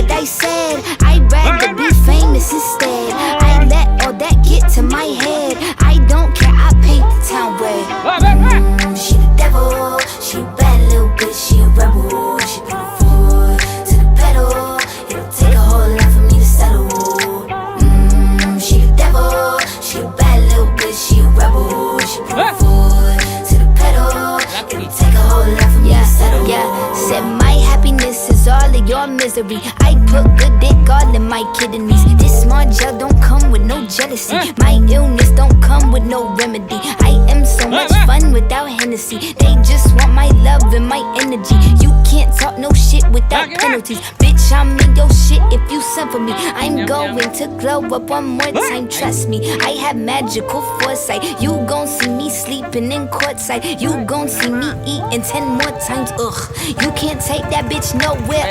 what I said. I'd rather be famous instead. I let all that get to my head. I don't care, I paint the town red. She the devil, she a bad little bitch, she a rebel. She put her foot to the pedal. It'll take a whole lot for me to settle. She the devil, she a bad little bitch, she a rebel. She put her foot to the pedal. It'll take a whole lot for me to settle. Yeah, said my happiness is all of your misery. I put good dick all in my kidneys. This small gel don't come with no jealousy. My illness don't come with no remedy. I am so much fun without Hennessy. They just want my love and my energy. You can't talk no shit without penalties. Bitch, I'm in your shit if you send for me. I'm going to glow up one more time, trust me. I have magical foresight. You gon' see me sleeping in courtside. You gon' see me eating 10 more times, ugh. You can't take that bitch nowhere.